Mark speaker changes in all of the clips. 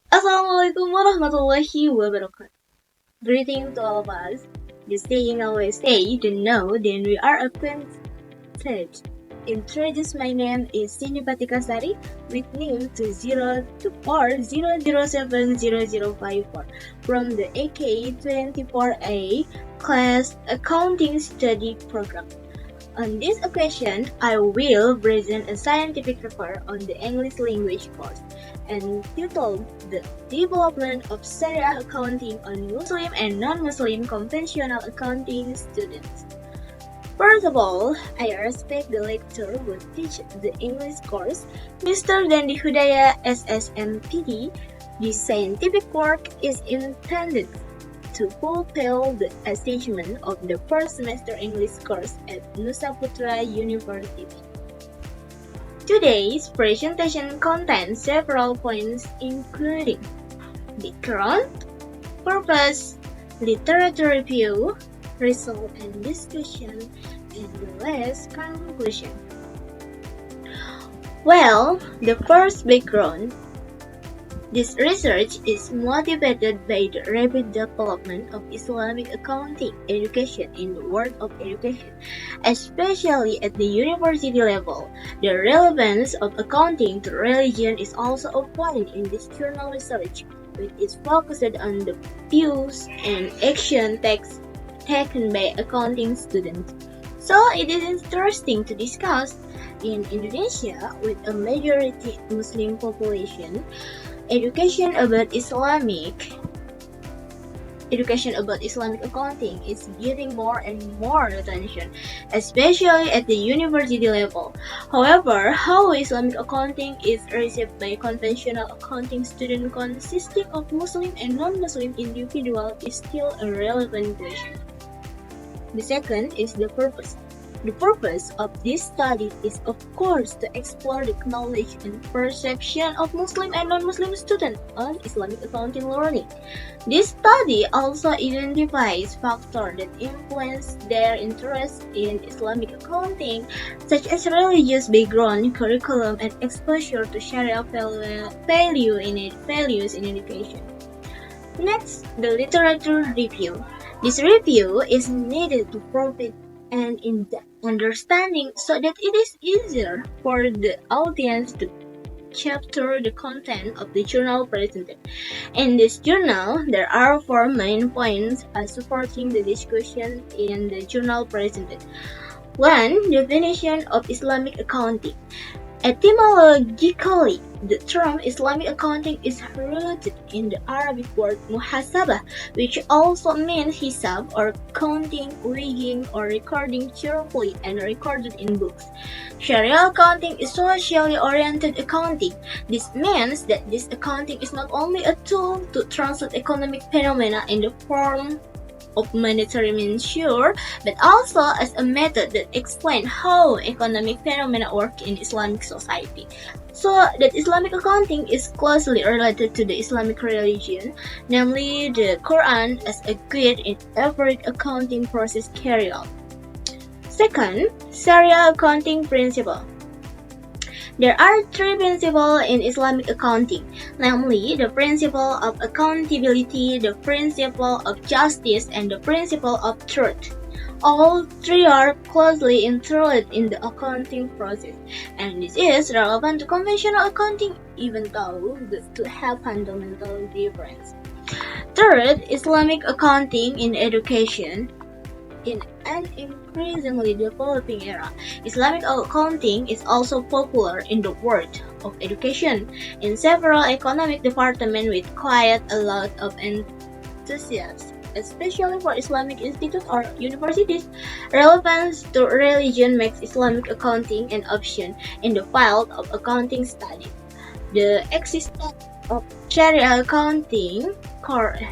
Speaker 1: Assalamualaikum warahmatullahi wabarakatuh. Greeting to all of us. The saying always say, don't know, then we are acquainted. Introduce my name is Shindi Patikasari with name 202400700054 from the AK24A class Accounting Study Program. On this occasion, I will present a scientific paper on the English language course entitled The Development of Sariah Accounting on Muslim and Non-Muslim Conventional Accounting Students. First of all, I respect the lecturer who teach the English course, Mr. Dandi Hudaya M.Pd. This scientific work is intended to fulfill the assignment of the first semester English course at Nusa Putra University. Today's presentation contains several points including background, purpose, literature review, result and discussion, and the last conclusion. Well, the first background. This research is motivated by the rapid development of Islamic accounting education in the world of education, especially at the university level. The relevance of accounting to religion is also a point in this journal research, which is focused on the views and action taken by accounting students. So it is interesting to discuss in Indonesia with a majority Muslim population. Education about Islamic accounting is getting more and more attention, especially at the university level. However, how Islamic accounting is received by conventional accounting students consisting of Muslim and non-Muslim individuals is still a relevant question. The second is the purpose. The purpose of this study is, of course, to explore the knowledge and perception of Muslim and non-Muslim students on Islamic accounting learning. This study also identifies factors that influence their interest in Islamic accounting, such as religious background, curriculum, and exposure to Sharia values in education. Next, the literature review. This review is needed to provide an in-depth understanding so that it is easier for the audience to capture the content of the journal presented. In this journal, there are 4 main points supporting the discussion in the journal presented. 1. Definition of Islamic accounting. Etymologically, the term Islamic accounting is rooted in the Arabic word muhasabah, which also means hisab or counting, weighing, or recording cheerfully and recorded in books. Sharia accounting is socially oriented accounting. This means that this accounting is not only a tool to translate economic phenomena in the form of monetary measure, but also as a method that explains how economic phenomena work in Islamic society. So that Islamic accounting is closely related to the Islamic religion, namely the Quran as a guide in every accounting process carried out. Second, Sharia accounting principle. There are 3 principles in Islamic accounting, namely the principle of accountability, the principle of justice, and the principle of truth. All 3 are closely interrelated in the accounting process, and this is relevant to conventional accounting even though the 2 have fundamental difference. Third, Islamic accounting in education. In an increasingly developing era, Islamic accounting is also popular in the world of education. In several economic departments with quite a lot of enthusiasm, especially for Islamic institutes or universities, relevance to religion makes Islamic accounting an option in the field of accounting studies. The existence of Sharia accounting course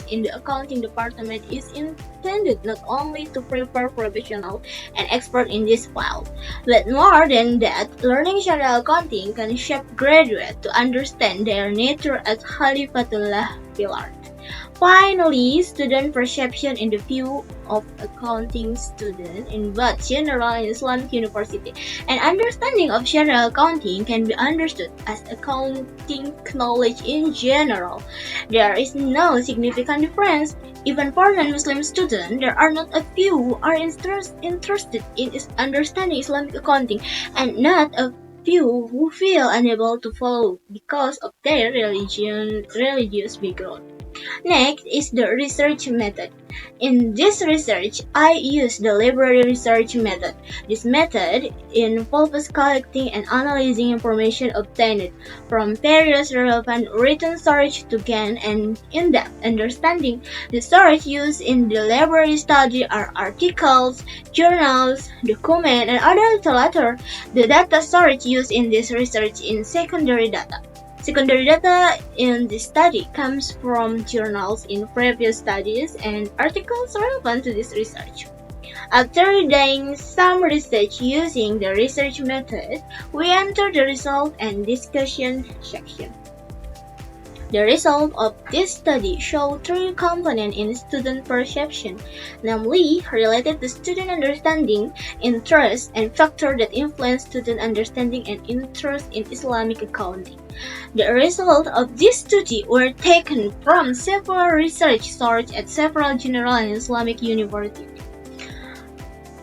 Speaker 1: in the accounting department is intended not only to prepare professionals and experts in this field, but more than that, learning Sharia accounting can shape graduates to understand their nature as Khalifatullah fil ard. Finally, student perception in the view of accounting student in both general and Islamic university. An understanding of Sharia accounting can be understood as accounting knowledge in general. There is no significant difference. Even for non-Muslim students, there are not a few who are interested in understanding Islamic accounting, and not a few who feel unable to follow because of their religious background. Next is the research method. In this research, I use the library research method. This method involves collecting and analyzing information obtained from various relevant written sources to gain an in-depth understanding. The sources used in the library study are articles, journals, documents, and other literature. The data source used in this research is secondary data. Secondary data in this study comes from journals in previous studies and articles relevant to this research. After doing some research using the research method, we enter the result and discussion section. The result of this study show three components in student perception, namely related to student understanding, interest, and factors that influence student understanding and interest in Islamic accounting. The results of this study were taken from several research sources at several general and Islamic universities.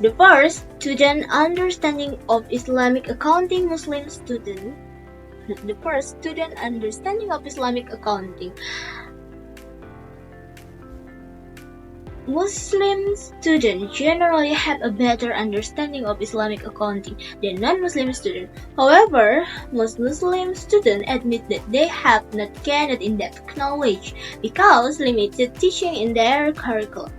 Speaker 1: The first, student understanding of Islamic accounting Muslim student. The first, student understanding of Islamic accounting. Muslim students generally have a better understanding of Islamic accounting than non-Muslim students. However, most Muslim students admit that they have not gained in-depth knowledge because limited teaching in their curriculum.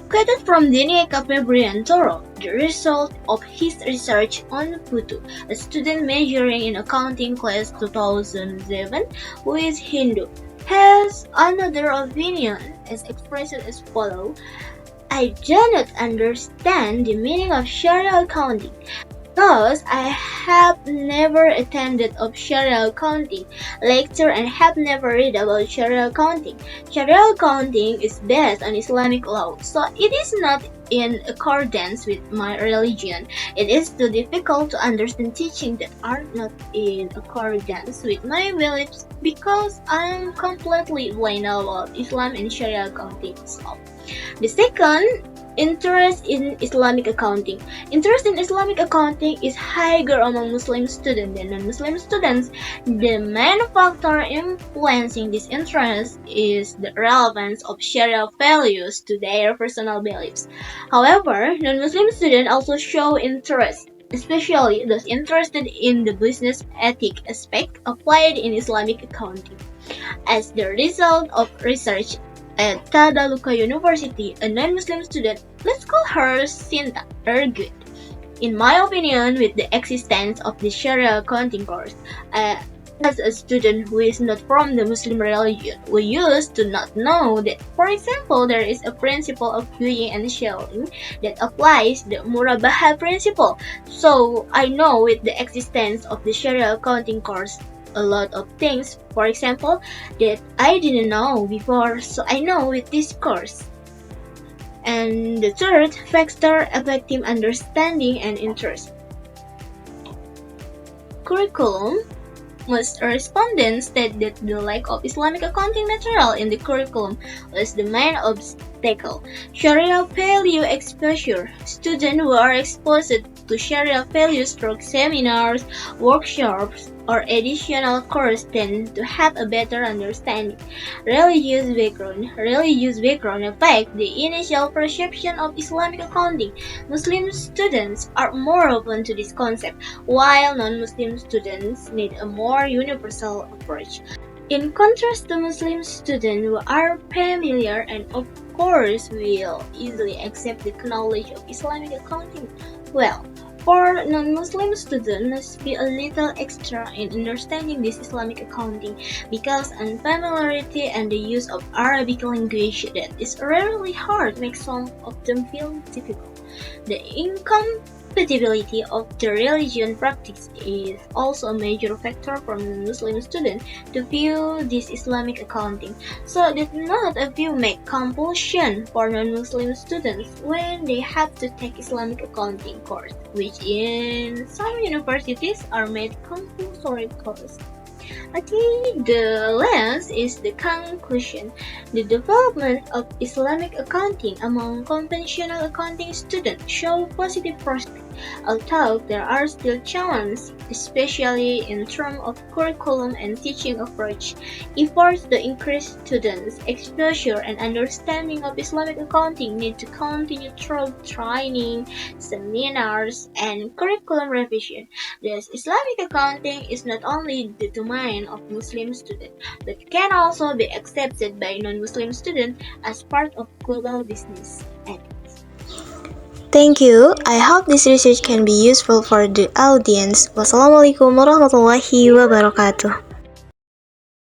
Speaker 1: Quoted from Dani Capebriantoro, the result of his research on Putra, a student majoring in accounting class 2007 who is Hindu, has another opinion as expressed as follows: I do not understand the meaning of Sharia accounting because I have never attended of Sharia accounting lecture and have never read about Sharia accounting. Sharia accounting is based on Islamic law, so it is not in accordance with my religion. It is too difficult to understand teachings that are not in accordance with my beliefs because I am completely blind about Islam and Sharia accounting itself. The second, interest in Islamic accounting. Interest in Islamic accounting is higher among Muslim students than non-Muslim students. The main factor influencing this interest is the relevance of Sharia values to their personal beliefs. However, non-Muslim students also show interest, especially those interested in the business ethic aspect applied in Islamic accounting. As the result of research at Tadaluka University, a non-Muslim student, let's call her Sinta, argued, in my opinion, with the existence of the Sharia accounting course. As a student who is not from the Muslim religion, we used to not know that, for example, there is a principle of viewing and sharing that applies the Murabaha principle. So I know with the existence of the Sharia accounting course a lot of things, for example, that I didn't know before, so I know with this course. And the third factor affecting understanding and interest. Curriculum. Most respondents said that the lack of Islamic accounting material in the curriculum was the main obstacle. Sharia value exposure. Students who are exposed to Sharia values through seminars, workshops, or additional courses tend to have a better understanding. Religious background affect the initial perception of Islamic accounting. Muslim students are more open to this concept, while non-Muslim students need a more universal approach. In contrast to Muslim students who are familiar and of course will easily accept the knowledge of Islamic accounting well, for non-Muslim students must be a little extra in understanding this Islamic accounting because unfamiliarity and the use of Arabic language that is rarely hard makes some of them feel difficult. The incompatibility of the religion practice is also a major factor for Muslim students to view this Islamic accounting, so that not a few make compulsion for non-Muslim students when they have to take Islamic accounting course, which in some universities are made compulsory course. Okay, the last is the conclusion. The development of Islamic accounting among conventional accounting students show positive prospects, although there are still challenges, especially in terms of curriculum and teaching approach. Efforts to increase students' exposure and understanding of Islamic accounting need to continue through training, seminars, and curriculum revision. Thus, Islamic accounting is not only the domain of Muslim students, but can also be accepted by non-Muslim students as part of global business.
Speaker 2: Thank you. I hope this research can be useful for the audience. Wassalamualaikum warahmatullahi wabarakatuh.